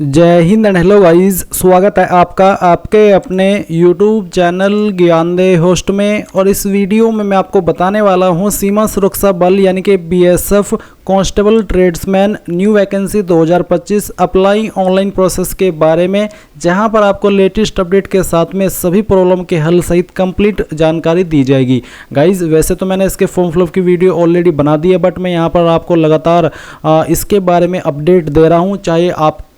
जय Hind and hello guys, स्वागत है आपका आपके अपने YouTube चैनल ज्ञानदेह होस्ट में। और इस वीडियो में मैं आपको बताने वाला हूं सीमा सुरक्षा बल यानी कि BSF constable tradesman new vacancy 2025 apply online process के बारे में, जहां पर आपको लेटेस्ट अपडेट के साथ में सभी प्रॉब्लम के हल सहित कंप्लीट जानकारी दी जाएगी। गाइस वैसे तो मैंने इसके फॉर्म फिलअप की वीडियो ऑलरेडी बना दी है, बट मैं यहां पर आपको लगातार इसके बारे में अपडेट दे रहा हूं। चाहे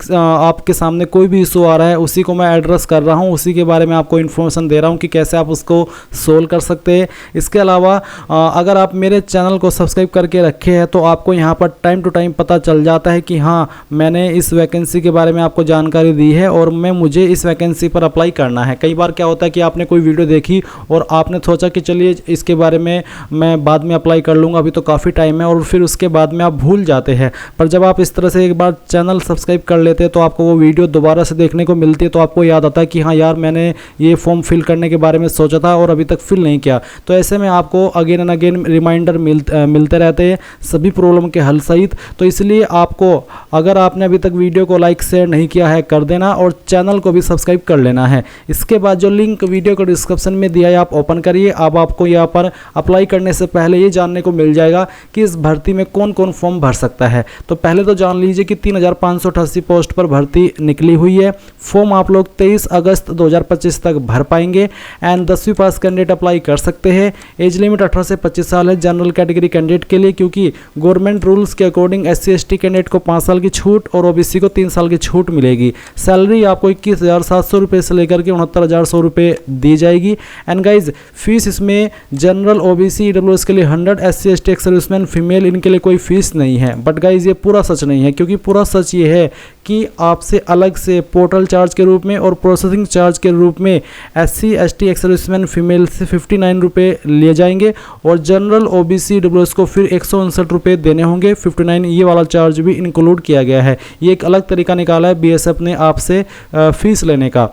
आपके सामने कोई भी इशू आ रहा है उसी को मैं एड्रेस कर रहा हूं, उसी के बारे में आपको इन्फॉर्मेशन दे रहा हूं कि कैसे आप उसको सोल्व कर सकते हैं। इसके अलावा अगर आप मेरे चैनल को सब्सक्राइब करके रखे हैं तो आपको यहाँ पर टाइम टू टाइम पता चल जाता है कि हाँ, मैंने इस वैकेंसी के बारे में आपको जानकारी दी है और मुझे इस वैकेंसी पर अप्लाई करना है। कई बार क्या होता है कि आपने कोई वीडियो देखी और आपने सोचा कि चलिए इसके बारे में मैं बाद में अप्लाई कर लूँगा, अभी तो काफ़ी टाइम है, और फिर उसके बाद में आप भूल जाते हैं। पर जब आप इस तरह से एक बार चैनल सब्सक्राइब कर लेते हैं तो आपको वो वीडियो दोबारा से देखने को मिलती है, तो आपको याद आता है कि हाँ यार, मैंने ये फॉर्म फिल करने के बारे में सोचा था और अभी तक फिल नहीं किया। तो ऐसे में आपको अगेन एंड अगेन रिमाइंडर मिलते रहते हैं सभी प्रॉब्लम के हल सहित। तो इसलिए आपको, अगर आपने अभी तक वीडियो को लाइक शेयर नहीं किया है, कर देना और चैनल को भी सब्सक्राइब कर लेना है। इसके बाद जो लिंक वीडियो को डिस्क्रिप्शन में दिया है आप ओपन करिए। अब आपको यहाँ पर अप्लाई करने से पहले ये जानने को मिल जाएगा कि इस भर्ती में कौन कौन फॉर्म भर सकता है। तो पहले तो जान लीजिए कि 3588 पोस्ट पर भर्ती निकली हुई है। फॉर्म आप लोग 23 अगस्त 2025 तक भर पाएंगे एंड 10वीं पास कैंडिडेट अप्लाई कर सकते हैं। एज लिमिट 18 से 25 साल है जनरल कैटेगरी कैंडिडेट के लिए, क्योंकि गवर्नमेंट रूल्स के अकॉर्डिंग SC/ST कैंडिडेट को 5 साल की छूट और OBC को 3 साल की छूट मिलेगी। सैलरी आपको 21,700 रुपये से लेकर के 69,100 रुपये दी जाएगी। एंड गाइज फीस इसमें जनरल OBC EWS के लिए 100, SC/ST एक्स सर्विसमैन फीमेल इनके लिए कोई फीस नहीं है। बट गाइज ये पूरा सच नहीं है, क्योंकि पूरा सच ये है कि आपसे अलग से पोर्टल चार्ज के रूप में और प्रोसेसिंग चार्ज के रूप में SC/ST एक्स सर्विसमैन फीमेल से 59 रुपये लिए जाएंगे और जनरल OBC EWS को फिर 159 रुपये देने होंगे। 59 ये वाला चार्ज भी इंक्लूड किया गया है। ये एक अलग तरीका निकाला है BSF ने आपसे फीस लेने का।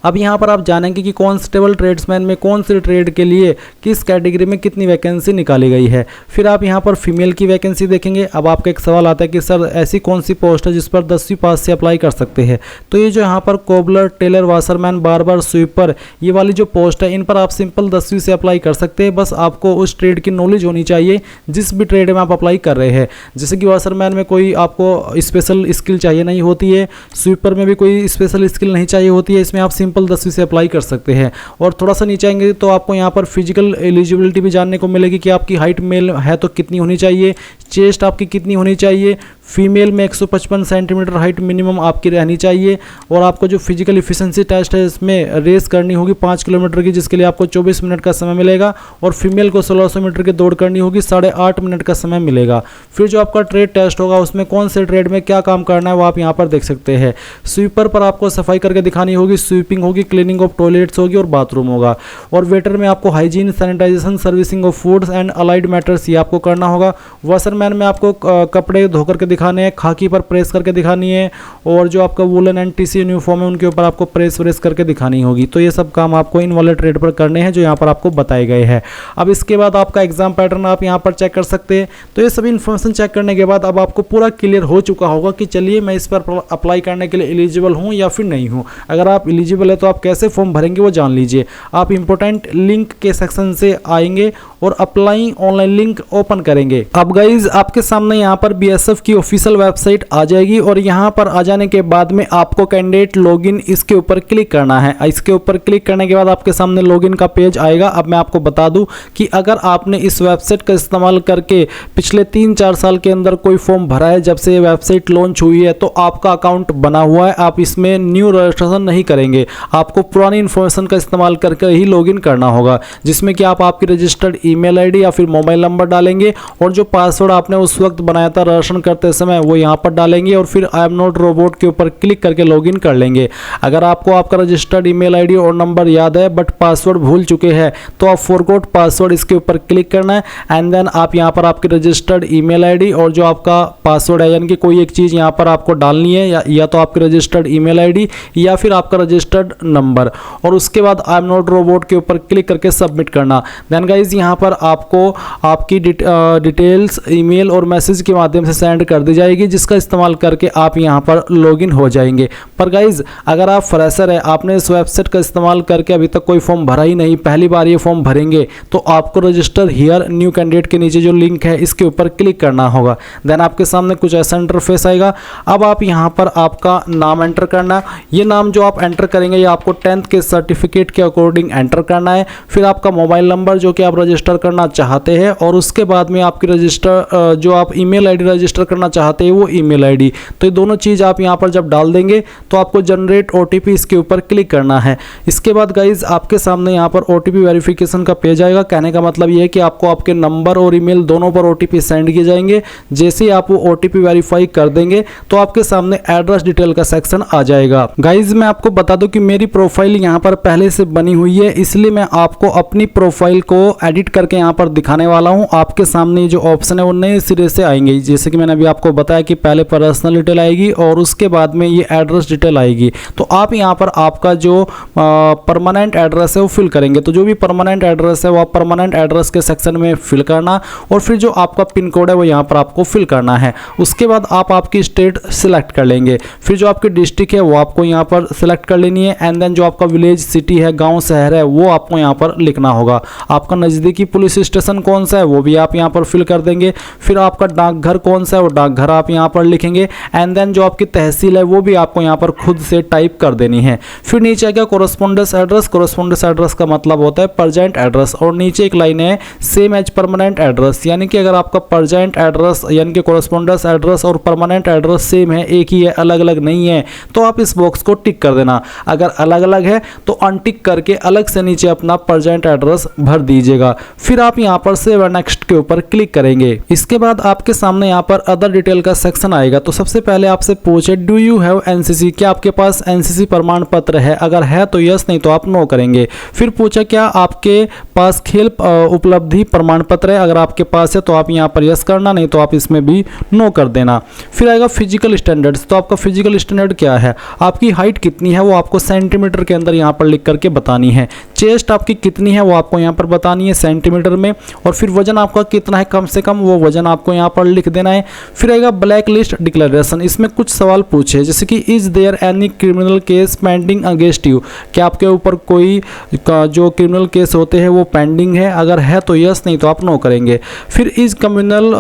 अब यहाँ पर आप जानेंगे कि कांस्टेबल ट्रेड्समैन में कौन से ट्रेड के लिए किस कैटेगरी में कितनी वैकेंसी निकाली गई है। फिर आप यहाँ पर फीमेल की वैकेंसी देखेंगे। अब आपका एक सवाल आता है कि सर ऐसी कौन सी पोस्ट है जिस पर 10वीं पास से अप्लाई कर सकते हैं। तो ये जो यहाँ पर cobbler, tailor, washerman, barber, sweeper, ये वाली जो पोस्ट है इन पर आप सिंपल 10वीं से अप्लाई कर सकते हैं। बस आपको उस ट्रेड की नॉलेज होनी चाहिए जिस भी ट्रेड में आप अप्लाई कर रहे हैं। जैसे कि वाशरमैन में कोई आपको स्पेशल स्किल चाहिए नहीं होती है, स्वीपर में भी कोई स्पेशल स्किल नहीं चाहिए होती है, इसमें आप सिंपल 10वीं से अप्लाई कर सकते हैं। और थोड़ा सा नीचे आएंगे तो आपको यहाँ पर फिजिकल एलिजिबिलिटी भी जानने को मिलेगी कि आपकी हाइट मेल है तो कितनी होनी चाहिए, चेस्ट आपकी कितनी होनी चाहिए, फीमेल में 155 सेंटीमीटर हाइट मिनिमम आपकी रहनी चाहिए। और आपको जो फिजिकल इफिशिएंसी टेस्ट है इसमें रेस करनी होगी 5 किलोमीटर की, जिसके लिए आपको 24 मिनट का समय मिलेगा। और फीमेल को 1600 मीटर की दौड़ करनी होगी, 8.5 मिनट का समय मिलेगा। फिर जो आपका ट्रेड टेस्ट होगा उसमें कौन से ट्रेड में क्या काम करना है वो आप यहाँ पर देख सकते हैं। स्वीपर पर आपको सफाई करके दिखानी होगी, स्वीपिंग होगी, क्लीनिंग ऑफ टॉयलेट्स होगी और बाथरूम होगा। और वेटर में आपको hygiene, sanitization, servicing of foods and allied matters ये आपको करना होगा। वाशरमैन में आपको कपड़े धो करके दिखाने हैं, खाकी पर प्रेस करके दिखानी है, और जो आपका वुलन एंड TC यूनिफॉर्म है उनके ऊपर आपको प्रेस व्रेस करके दिखानी होगी। तो ये सब काम आपको इन वाले ट्रेड पर करने हैं जो यहाँ पर आपको बताए गए हैं। अब इसके बाद आपका एग्जाम पैटर्न आप यहाँ पर चेक कर सकते हैं। तो ये सभी इन्फॉर्मेशन चेक करने के बाद अब आपको पूरा क्लियर हो चुका होगा कि चलिए मैं इस पर अप्लाई करने के लिए एलिजिबल हूँ या फिर नहीं हूँ। अगर आप एलिजिबल है तो आप कैसे फॉर्म भरेंगे वो जान लीजिए। आप इंपॉर्टेंट लिंक के सेक्शन से आएंगे और अप्लाई ऑनलाइन लिंक ओपन करेंगे। अब गाइज आपके सामने यहाँ पर BSF की ऑफिशियल वेबसाइट आ जाएगी और यहाँ पर आ जाने के बाद में आपको कैंडिडेट लॉगिन इसके ऊपर क्लिक करना है। इसके ऊपर क्लिक करने के बाद आपके सामने लॉगिन का पेज आएगा। अब मैं आपको बता दूं कि अगर आपने इस वेबसाइट का इस्तेमाल करके पिछले 3-4 साल के अंदर कोई फॉर्म भरा है जब से ये वेबसाइट लॉन्च हुई है तो आपका अकाउंट बना हुआ है, आप इसमें न्यू रजिस्ट्रेशन नहीं करेंगे। आपको पुरानी इन्फॉर्मेशन का इस्तेमाल करके ही लॉगिन करना होगा, जिसमें कि आप आपकी रजिस्टर्ड ईमेल आईडी या फिर मोबाइल नंबर डालेंगे और जो पासवर्ड आपने उस वक्त बनाया था रजिस्ट्रेशन करते समय वो यहाँ पर डालेंगे और फिर आई एम नॉट रोबोट के ऊपर क्लिक करके लॉगिन कर लेंगे। अगर आपको आपका रजिस्टर्ड ईमेल आईडी और नंबर याद है बट पासवर्ड भूल चुके हैं तो आप फॉरगॉट पासवर्ड इसके ऊपर क्लिक करना है एंड देन आप यहाँ पर आपकी रजिस्टर्ड ईमेल आईडी और जो आपका पासवर्ड है यानी कि कोई एक चीज़ यहाँ पर आपको डालनी है, या तो आपकी रजिस्टर्ड ईमेल आईडी या फिर आपका रजिस्टर्ड रजिस्टर्ड नंबर, और उसके बाद आई एम नॉट रोबोट के ऊपर क्लिक करके सबमिट करना। देन गाइज यहाँ पर आपको आपकी डिटेल्स ईमेल और मैसेज के माध्यम से सेंड कर दी जाएगी, जिसका इस्तेमाल करके आप यहाँ पर लॉगिन हो जाएंगे। पर गाइज अगर आप फ्रेशर है, आपने इस वेबसाइट का इस्तेमाल करके अभी तक कोई फॉर्म भरा ही नहीं, पहली बार ये फॉर्म भरेंगे, तो आपको रजिस्टर हियर न्यू कैंडिडेट के नीचे जो लिंक है इसके ऊपर क्लिक करना होगा। देन आपके सामने कुछ ऐसा इंटरफेस आएगा। अब आप यहाँ पर आपका नाम एंटर करना। ये नाम जो आप एंटर करेंगे ये आपको 10th के सर्टिफिकेट के अकॉर्डिंग एंटर करना है। फिर आपका मोबाइल नंबर जो कि आप रजिस्टर करना चाहते हैं, और उसके बाद में आपकी रजिस्टर जो आप ईमेल आईडी रजिस्टर करना चाहते हैं वो ईमेल आईडी। तो ये दोनों चीज़ आप यहाँ पर जब डाल देंगे तो आपको जनरेट ओटीपी इसके ऊपर क्लिक करना है। इसके बाद गाइज आपके सामने यहाँ पर ओटीपी वेरिफिकेशन का पेज आएगा। कहने का मतलब ये है कि आपको आपके नंबर और ईमेल दोनों पर ओटीपी सेंड किए जाएंगे। जैसे ही आप वो ओटीपी वेरीफाई कर देंगे तो आपके सामने एड्रेस डिटेल का सेक्शन आ जाएगा। गाइज मैं आपको बता दूं कि मेरी प्रोफाइल यहाँ पर पहले से बनी हुई है, इसलिए मैं आपको अपनी प्रोफाइल को एडिट करके यहाँ पर दिखाने वाला हूँ। आपके सामने जो ऑप्शन है वो नए सिरे से आएंगे। जैसे कि मैंने अभी आपको बताया कि पहले पर्सनल डिटेल आएगी और उसके बाद में ये एड्रेस डिटेल आएगी। तो आप यहाँ पर आपका जो परमानेंट एड्रेस है वो फिल करेंगे। तो जो भी परमानेंट एड्रेस है वो आप परमानेंट एड्रेस के सेक्शन में फिल करना, और फिर जो आपका पिन कोड है वो यहाँ पर आपको फिल करना है। उसके बाद आप आपकी स्टेट सिलेक्ट कर लेंगे। फिर जो आपकी डिस्ट्रिक्ट है वो आपको यहाँ पर सिलेक्ट कर लेनी है। एंड देन जो आपका विलेज, सिटी है, गांव, शहर है वो आपको यहाँ पर लिखना होगा। आपका नज़दीकी पुलिस स्टेशन कौन सा है वो भी आप यहाँ पर फिल कर देंगे। फिर आपका डाकघर कौन सा है वो डाकघर आप यहाँ पर लिखेंगे। एंड देन जो आपकी तहसील है वो भी आपको यहाँ पर खुद से टाइप कर देनी है। फिर नीचे आएगा कोरस्पोंडेंस एड्रेस। कोरस्पोंडेंस एड्रेस का मतलब होता है प्रेजेंट एड्रेस, और नीचे एक लाइन है सेम एज परमानेंट एड्रेस, यानी कि अगर आपका प्रेजेंट एड्रेस यानी कि कोरस्पोंडेंस एड्रेस और परमानेंट एड्रेस सेम है, एक ही है, अलग अलग नहीं है, तो आप इस बॉक्स को टिक कर देना। अगर अलग अलग है तो अनटिक करके अलग से नीचे अपना प्रेजेंट एड्रेस भर दीजिएगा। फिर आप यहाँ पर सेव नेक्स्ट के ऊपर क्लिक करेंगे। इसके बाद आपके सामने यहाँ पर अदर डिटेल का सेक्शन आएगा। तो सबसे पहले आपसे पूछे डू यू हैव एनसीसी, क्या आपके पास एनसीसी प्रमाण पत्र है? अगर है तो यस, नहीं तो आप नो करेंगे। फिर पूछा क्या आपके पास खेल उपलब्धि प्रमाण पत्र है? अगर आपके पास है तो आप यहाँ पर यस करना, नहीं तो आप इसमें भी नो कर देना। फिर आएगा फिजिकल स्टैंडर्ड्स। तो आपका फिजिकल स्टैंडर्ड क्या है? आपकी हाइट कितनी है वो आपको सेंटीमीटर के अंदर यहाँ पर लिख करके बतानी है। चेस्ट आपकी कितनी है वो आपको यहाँ पर बतानी है सेंटीमीटर में। और फिर वजन आपका कितना है कम से कम, वो वजन आपको यहाँ पर लिख देना है। फिर आएगा ब्लैक लिस्ट डिक्लेरेशन। इसमें कुछ सवाल पूछे, जैसे कि is there any criminal case pending against you, क्या आपके ऊपर कोई जो क्रिमिनल केस होते हैं वो पेंडिंग है? अगर है तो यस, नहीं तो आप नो करेंगे। फिर इज कम्युनल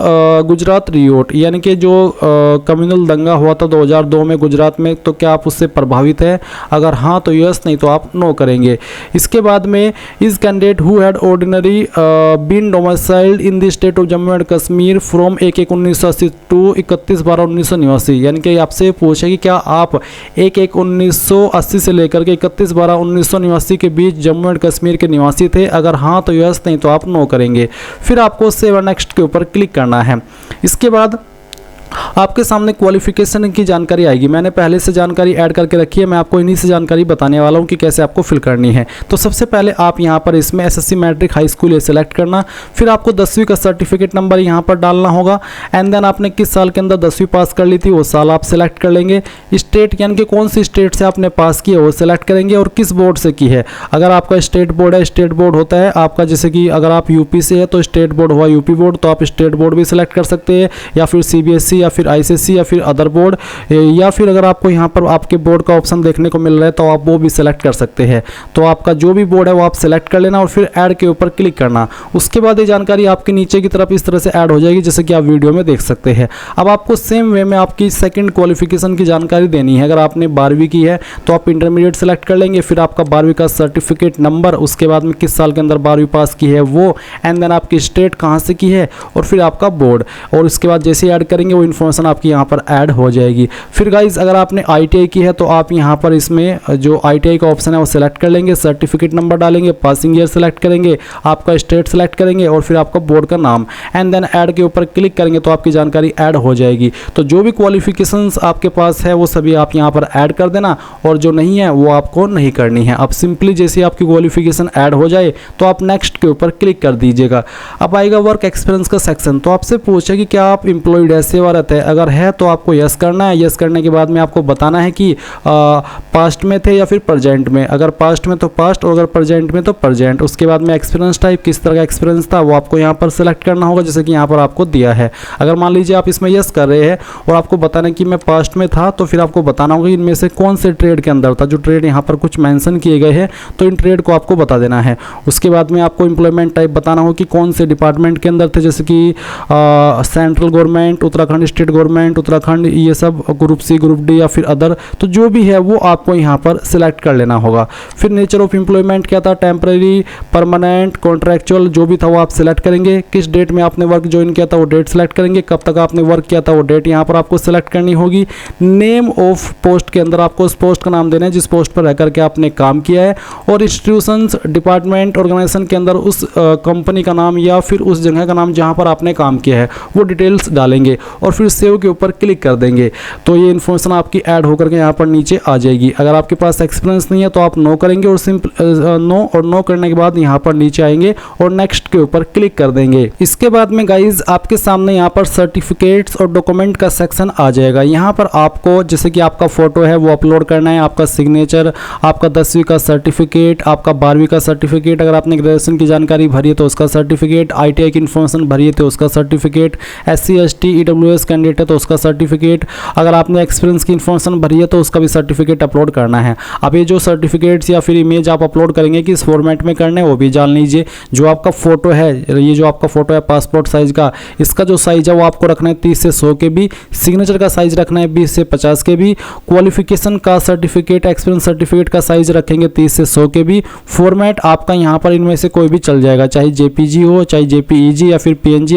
गुजरात रियोट, यानी कि जो कम्युनल दंगा हुआ था 2002 में गुजरात में, तो क्या आप उससे प्रभावित है? अगर हाँ तो यस, नहीं तो आप नो करेंगे। इसके बाद में is candidate who had ordinary been domiciled in the state of Jammu and Kashmir from 1/1/1980 to 31/12/1989, यानी कि आपसे पूछे कि क्या आप 1/1/1980 से लेकर के 31/12/1989 के बीच जम्मू एंड कश्मीर के निवासी थे? अगर हाँ तो यस, नहीं तो आप नो करेंगे। फिर आपको सेव नेक्स्ट के ऊपर क्लिक करना है। इसके बाद आपके सामने क्वालिफिकेशन की जानकारी आएगी। मैंने पहले से जानकारी ऐड करके रखी है, मैं आपको इन्हीं से जानकारी बताने वाला हूँ कि कैसे आपको फिल करनी है। तो सबसे पहले आप यहाँ पर इसमें एसएससी मैट्रिक हाई स्कूल ये सेलेक्ट करना। फिर आपको 10वीं का सर्टिफिकेट नंबर यहाँ पर डालना होगा। एंड देन आपने किस साल के अंदर 10वीं पास कर ली थी वो साल आप सेलेक्ट कर लेंगे। स्टेट यानी कि कौन सी स्टेट से आपने पास किया वो सेलेक्ट करेंगे, और किस बोर्ड से की है। अगर आपका स्टेट बोर्ड है, स्टेट बोर्ड होता है आपका, जैसे कि अगर आप यूपी से है तो स्टेट बोर्ड हुआ यूपी बोर्ड, तो आप स्टेट बोर्ड भी सिलेक्ट कर सकते हैं, या फिर सीबीएसई या फिर आईसीएसई या फिर अदर बोर्ड, या फिर अगर आपको यहाँ पर आपके बोर्ड का ऑप्शन देखने को मिल रहा है तो आप वो भी सिलेक्ट कर सकते हैं। तो आपका जो भी बोर्ड है वो आप सिलेक्ट कर लेना और फिर ऐड के ऊपर क्लिक करना। उसके बाद ये जानकारी आपके नीचे की तरफ इस तरह से ऐड हो जाएगी जैसे कि आप वीडियो में देख सकते हैं। अब आपको सेम वे में आपकी सेकंड क्वालिफिकेशन की जानकारी देनी है। अगर आपने 12वीं की है तो आप इंटरमीडिएट सेलेक्ट कर लेंगे, फिर आपका 12वीं का सर्टिफिकेट नंबर, उसके बाद में किस साल के अंदर 12वीं पास की है वो, एंड देन आपकी स्टेट कहाँ से की है, और फिर आपका बोर्ड, और उसके बाद जैसे ऐड करेंगे वो इन्फॉर्मेशन आपकी यहाँ पर ऐड हो जाएगी। फिर गाइज अगर आपने ITI की है तो आप यहाँ पर इसमें जो ITI का ऑप्शन है वो सिलेक्ट कर लेंगे, सर्टिफिकेट नंबर डालेंगे, पासिंग ईयर सेलेक्ट करेंगे, आपका स्टेट सेलेक्ट करेंगे और फिर आपका बोर्ड का नाम, एंड देन ऐड के ऊपर क्लिक करेंगे तो आपकी जानकारी ऐड हो जाएगी। तो जो भी क्वालिफिकेशंस आपके पास है वो सभी आप यहाँ पर ऐड कर देना, और जो नहीं है वो आपको नहीं करनी है। अब सिंपली जैसे आपकी क्वालिफिकेशन ऐड हो जाए तो आप नेक्स्ट के ऊपर क्लिक कर दीजिएगा। अब आएगा वर्क एक्सपीरियंस का सेक्शन। तो आपसे पूछे कि क्या आप एम्प्लॉयड है, सेवा ज़रूरत है? अगर है तो आपको यस करना है। यस करने के बाद में आपको बताना है कि पास्ट में थे या फिर प्रेजेंट में। अगर पास्ट में तो पास्ट, और अगर प्रेजेंट में तो प्रेजेंट। उसके बाद में एक्सपीरियंस टाइप, किस तरह का एक्सपीरियंस था वो आपको यहाँ पर सेलेक्ट करना होगा, जैसे कि यहाँ पर आपको दिया है। अगर मान लीजिए आप इसमें यस कर रहे हैं और आपको बताना है कि मैं पास्ट में था, तो फिर आपको बताना होगा इनमें से कौन से ट्रेड के अंदर था। जो ट्रेड यहाँ पर कुछ मेंशन किए गए हैं तो इन ट्रेड को आपको बता देना है। उसके बाद में आपको एम्प्लॉयमेंट टाइप बताना होगा कि कौन से डिपार्टमेंट के अंदर थे, जैसे कि central government, Uttarakhand state government, Uttarakhand, ये सब ग्रुप सी, ग्रुप डी या फिर अदर, तो जो भी है वो आपको यहाँ पर सिलेक्ट कर लेना होगा। फिर नेचर ऑफ एम्प्लॉयमेंट क्या था, टेम्पररी, परमानेंट, कॉन्ट्रैक्चुअल, जो भी था वो आप सिलेक्ट करेंगे। किस डेट में आपने वर्क ज्वाइन किया था वो डेट सिलेक्ट करेंगे। कब तक आपने वर्क किया था वो डेट यहाँ पर आपको सिलेक्ट करनी होगी। नेम ऑफ पोस्ट के अंदर आपको उस पोस्ट का नाम देना है जिस पोस्ट पर रह करके आपने काम किया है, और इंस्टीट्यूशंस, डिपार्टमेंट, ऑर्गेनाइजेशन के अंदर उस कंपनी का नाम या फिर उस जगह का नाम जहाँ पर आपने काम किया है वो डिटेल्स डालेंगे, और फिर सेव के ऊपर क्लिक कर देंगे। तो ये इन्फॉर्मेशन आपकी ऐड होकर के यहाँ पर नीचे आ जाएगी। अगर आपके पास एक्सपीरियंस नहीं है तो आप नो करेंगे, और नो, और नो करने के बाद यहाँ पर नीचे आएंगे और नेक्स्ट के ऊपर क्लिक कर देंगे। इसके बाद में गाइज आपके सामने यहाँ पर सर्टिफिकेट्स और डॉक्यूमेंट का सेक्शन आ जाएगा। यहाँ पर आपको जैसे कि आपका फोटो है वो अपलोड करना है, आपका सिग्नेचर, आपका 10वीं का सर्टिफिकेट, आपका 12वीं का सर्टिफिकेट, अगर आपने ग्रेजुएशन की जानकारी भरी है तो उसका सर्टिफिकेट, ITI की इन्फॉर्मेशन भरी है तो उसका certificate, SC ST EWS candidate है तो उसका सर्टिफिकेट, अगर आपने एक्सपीरियंस की इन्फॉर्मेशन भरी है तो उसका भी सर्टिफिकेट अपलोड करना है। अब ये जो सर्टिफिकेट्स या फिर इमेज आप अपलोड करेंगे किस फॉर्मेट में करने वो भी जान लीजिए। जो आपका फोटो है, ये जो आपका फोटो है पासपोर्ट साइज का, इसका जो साइज है वो आपको रखना है 30 से 100 KB, सिग्नेचर का साइज रखना है 20 से 50 KB, क्वालिफिकेशन का सर्टिफिकेट, एक्सपीरियंस सर्टिफिकेट का साइज रखेंगे 30 से 100 KB। फॉर्मेट आपका यहाँ पर इनमें से कोई भी चल जाएगा, चाहे JPG हो, चाहे JPEG या फिर PNG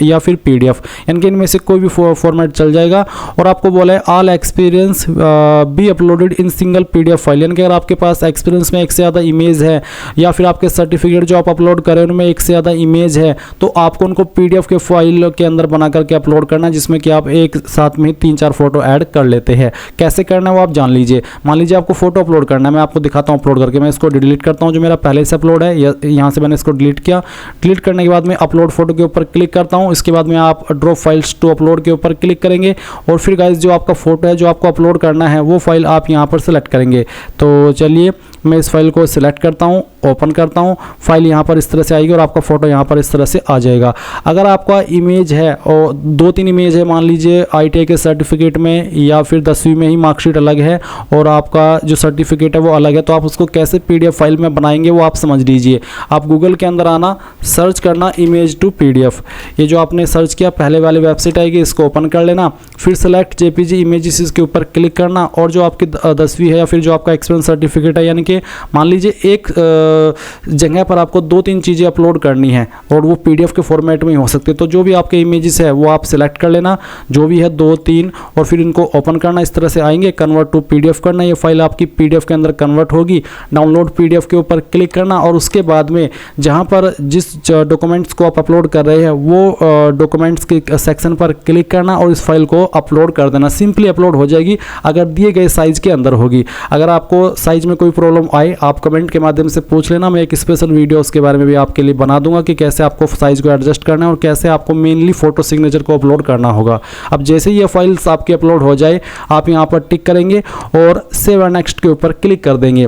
या फिर PDF, यानी कि इनमें से कोई भी फॉर्मेट चल जाएगा। और आपको बोला है all experience be uploaded in single PDF file, यानी कि अगर आपके पास एक्सपीरियंस में एक से ज़्यादा इमेज है या फिर आपके सर्टिफिकेट जो आप अपलोड करें उनमें एक से ज़्यादा इमेज है तो आपको उनको PDF के फाइल के अंदर बना करके अपलोड करना है, जिसमें कि आप एक साथ में 3-4 फोटो ऐड कर लेते हैं। कैसे करना है वो आप जान लीजिए। मान लीजिए आपको फोटो अपलोड करना है, मैं आपको दिखाता हूँ अपलोड करके। मैं इसको डिलीट करता हूँ जो मेरा पहले से अपलोड है, यहाँ से मैंने इसको डिलीट किया। डिलीट करने के बाद मैं अपलोड फोटो के ऊपर क्लिक करता हूँ। इसके बाद में आप ड्रॉप फाइल्स टू अपलोड के ऊपर क्लिक करेंगे, और फिर गाइस जो आपका फोटो है जो आपको अपलोड करना है वो फाइल आप यहाँ पर सेलेक्ट करेंगे। तो चलिए मैं इस फाइल को सिलेक्ट करता हूँ, ओपन करता हूँ। फाइल यहाँ पर इस तरह से आएगी और आपका फोटो यहाँ पर इस तरह से आ जाएगा। अगर आपका इमेज है और 2-3 इमेज है, मान लीजिए ITI के सर्टिफिकेट में या फिर 10वीं में ही मार्कशीट अलग है और आपका जो सर्टिफिकेट है वो अलग है, तो आप उसको कैसे PDF फाइल में बनाएंगे वो आप समझ लीजिए। आप गूगल के अंदर आना, सर्च करना इमेज टू PDF। ये जो आपने सर्च किया पहले वाली वेबसाइट आएगी, इसको ओपन कर लेना। फिर सेलेक्ट JPG इमेजेस, इसके ऊपर क्लिक करना, और जो आपकी 10वीं है या फिर जो आपका एक्सपीरियंस सर्टिफिकेट है, यानी कि मान लीजिए एक जगह पर आपको 2-3 चीज़ें अपलोड करनी है और वो PDF के फॉर्मेट में ही हो सकते हैं, तो जो भी आपके इमेजेस है वो आप सिलेक्ट कर लेना, जो भी है 2-3, और फिर इनको ओपन करना। इस तरह से आएंगे, कन्वर्ट टू PDF करना, ये फाइल आपकी PDF के अंदर कन्वर्ट होगी। डाउनलोड PDF के ऊपर क्लिक करना, और उसके बाद में जहाँ पर जिस डॉक्यूमेंट्स को आप अपलोड कर रहे हैं वो डॉक्यूमेंट्स के सेक्शन पर क्लिक करना और इस फाइल को अपलोड कर देना। सिंपली अपलोड हो जाएगी अगर दिए गए साइज के अंदर होगी। अगर आपको साइज में कोई प्रॉब्लम आए आप कमेंट के माध्यम से पूछ लेना, मैं एक स्पेशल वीडियो उसके बारे में भी आपके लिए बना दूंगा कि कैसे आपको साइज को एडजस्ट करना है और कैसे आपको मेनली फोटो सिग्नेचर को अपलोड करना होगा। अब जैसे ही ये फाइल्स आपकी अपलोड हो जाए आप यहाँ पर टिक करेंगे और सेव एंड नेक्स्ट के ऊपर क्लिक कर देंगे।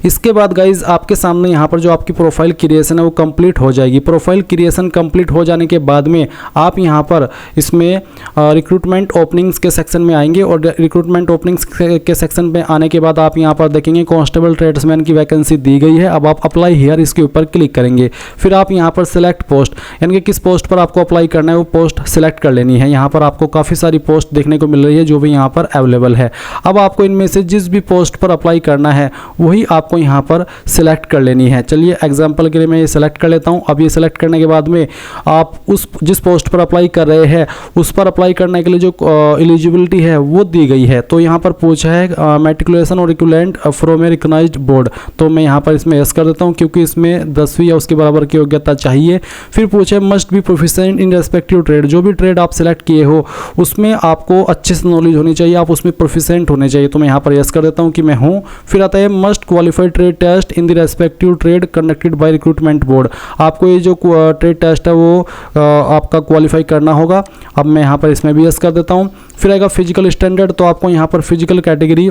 इसके बाद गाइज आपके सामने यहाँ पर जो आपकी प्रोफाइल क्रिएशन है वो कंप्लीट हो जाएगी। प्रोफाइल क्रिएशन कंप्लीट हो जाने के बाद में आप यहाँ पर इसमें रिक्रूटमेंट ओपनिंग्स के सेक्शन में आएंगे, और रिक्रूटमेंट ओपनिंग्स के सेक्शन में आने के बाद आप यहाँ पर देखेंगे कांस्टेबल ट्रेड्समैन की वैकेंसी दी गई है। अब आप अप्लाई हियर इसके ऊपर क्लिक करेंगे। फिर आप यहाँ पर सिलेक्ट पोस्ट, यानी कि किस पोस्ट पर आपको अप्लाई करना है वो पोस्ट सिलेक्ट कर लेनी है। यहाँ पर आपको काफ़ी सारी पोस्ट देखने को मिल रही है जो भी यहाँ पर अवेलेबल है। अब आपको इनमें से जिस भी पोस्ट पर अप्लाई करना है वही आपको यहाँ पर सिलेक्ट कर लेनी है। चलिए एग्जांपल के लिए मैं ये सिलेक्ट कर लेता हूँ। अब ये सिलेक्ट करने के बाद में आप जिस पोस्ट पर अप्लाई कर रहे हैं उस पर अप्लाई करने के लिए जो एलिजिबिलिटी है वो दी गई है। तो यहाँ पर पूछा है मैट्रिकुलेशन और equivalent from a recognised board, तो मैं यहाँ पर इसमें यस कर देता हूँ क्योंकि इसमें 10वीं या उसके बराबर की योग्यता चाहिए। फिर पूछा है must be proficient in respective trade, जो भी ट्रेड आप सिलेक्ट किए हो उसमें आपको अच्छे से नॉलेज होनी चाहिए, आप उसमें प्रोफिशिएंट होने चाहिए, तो मैं यहाँ पर यस कर देता हूँ कि मैं हूँ। फिर आता है must qualify qualified trade test in the respective trade conducted by recruitment board. आपको ये जो ट्रेड टेस्ट है वो आपका क्वालिफाई करना होगा। अब मैं यहाँ पर इसमें भी यस कर देता हूँ। फिर आएगा फिजिकल स्टैंडर्ड, तो आपको यहाँ पर फिजिकल कैटेगरी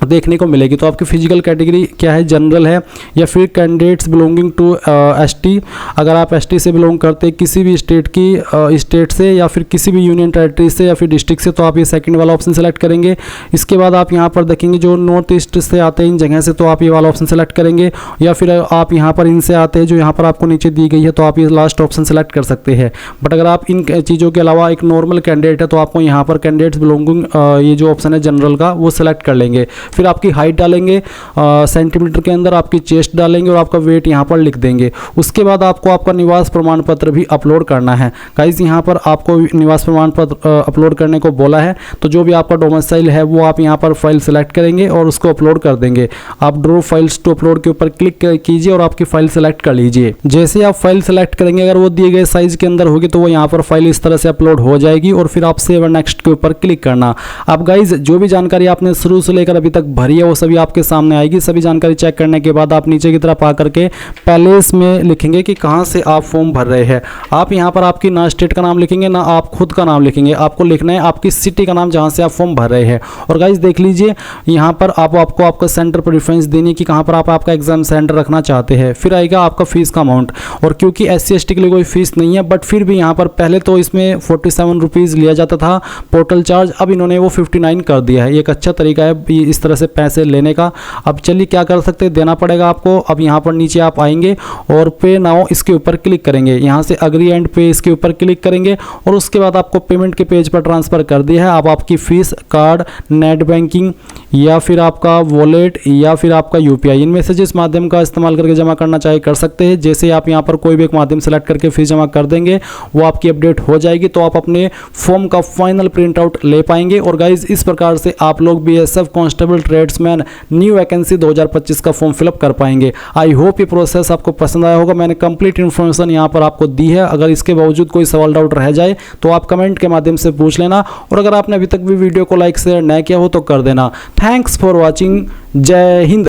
देखने को मिलेगी। तो आपकी फिजिकल कैटेगरी क्या है, जनरल है या फिर कैंडिडेट्स बिलोंगिंग टू एसटी। अगर आप एसटी से बिलोंग करते हैं किसी भी स्टेट की स्टेट से या फिर किसी भी यूनियन टेरिटरी से या फिर डिस्ट्रिक्ट से, तो आप ये सेकंड वाला ऑप्शन सेलेक्ट करेंगे। इसके बाद आप यहाँ पर देखेंगे जो नॉर्थ ईस्ट से आते हैं इन जगह से, तो आप ये वाला ऑप्शन सेलेक्ट करेंगे। या फिर आप यहाँ पर इनसे आते हैं जो यहाँ पर आपको नीचे दी गई है, तो आप ये लास्ट ऑप्शन सेलेक्ट कर सकते हैं। बट अगर आप इन चीज़ों के अलावा एक नॉर्मल कैंडिडेट है तो आपको यहाँ पर कैंडिडेट्स बिलोंगिंग ये जो ऑप्शन है जनरल का वो सेलेक्ट कर लेंगे। फिर आपकी हाइट डालेंगे सेंटीमीटर के अंदर, आपकी चेस्ट डालेंगे और आपका वेट यहाँ पर लिख देंगे। उसके बाद आपको आपका निवास प्रमाण पत्र भी अपलोड करना है। गाइस यहाँ पर आपको निवास प्रमाण पत्र अपलोड करने को बोला है, तो जो भी आपका डोमिसाइल है वो आप यहाँ पर फाइल सेलेक्ट करेंगे और उसको अपलोड कर देंगे। आप ड्रॉ फाइल्स टू अपलोड के ऊपर क्लिक कीजिए और आपकी फाइल सेलेक्ट कर लीजिए। जैसे आप फाइल सेलेक्ट करेंगे, अगर वो दिए गए साइज के अंदर होगी तो वो यहाँ पर फाइल इस तरह से अपलोड हो जाएगी और फिर आप सेव नेक्स्ट के ऊपर क्लिक करना। अब गाइज जो भी जानकारी आपने शुरू से लेकर अभी तक भरी है वो सभी आपके सामने आएगी। सभी जानकारी चेक करने के बाद आप नीचे की तरफ आकर के पहले इसमें लिखेंगे कि कहां से आप फॉर्म भर रहे हैं। आप यहां पर आपकी ना स्टेट का नाम लिखेंगे ना आप खुद का नाम लिखेंगे, आपको लिखना है आपकी सिटी का नाम जहां से आप फॉर्म भर रहे हैं। और गाइस देख लीजिए यहां पर आपको आपका सेंटर प्रेफरेंस देनी कि कहां पर आप आपका एग्जाम सेंटर रखना चाहते हैं। फिर आएगा आपका फीस का अमाउंट, और क्योंकि SC/ST के लिए कोई फीस नहीं है, बट फिर भी यहाँ पर पहले तो इसमें 47 रुपीज़ लिया जाता था पोर्टल चार्ज, अब इन्होंने वो 59 कर दिया है। एक अच्छा तरीका है इस तरह से पैसे लेने का। अब चलिए क्या कर सकते हैं, देना पड़ेगा आपको। अब यहाँ पर नीचे आप आएंगे और पे नाउ इसके ऊपर क्लिक करेंगे, यहाँ से अग्री एंड पे इसके ऊपर क्लिक करेंगे और उसके बाद आपको पेमेंट के पेज पर ट्रांसफ़र कर दिया है। अब आपकी फ़ीस कार्ड, नेट बैंकिंग या फिर आपका वॉलेट या फिर आपका UPI, इनमें से जिस माध्यम का इस्तेमाल करके जमा करना चाहे कर सकते हैं। जैसे आप यहाँ पर कोई भी एक माध्यम सेलेक्ट करके फीस जमा कर देंगे वो आपकी अपडेट हो जाएगी, तो आप अपने फॉर्म का फाइनल प्रिंट आउट ले पाएंगे। और गाइज इस प्रकार से आप लोग BSF constable tradesman new vacancy 2025 का फॉर्म फिलअप कर पाएंगे। आई होप ये प्रोसेस आपको पसंद आया होगा। मैंने कंप्लीट इन्फॉर्मेशन यहाँ पर आपको दी है। अगर इसके बावजूद कोई सवाल डाउट रह जाए तो आप कमेंट के माध्यम से पूछ लेना, और अगर आपने अभी तक भी वीडियो को लाइक शेयर न किया हो तो कर देना। Thanks for watching. जय हिंद।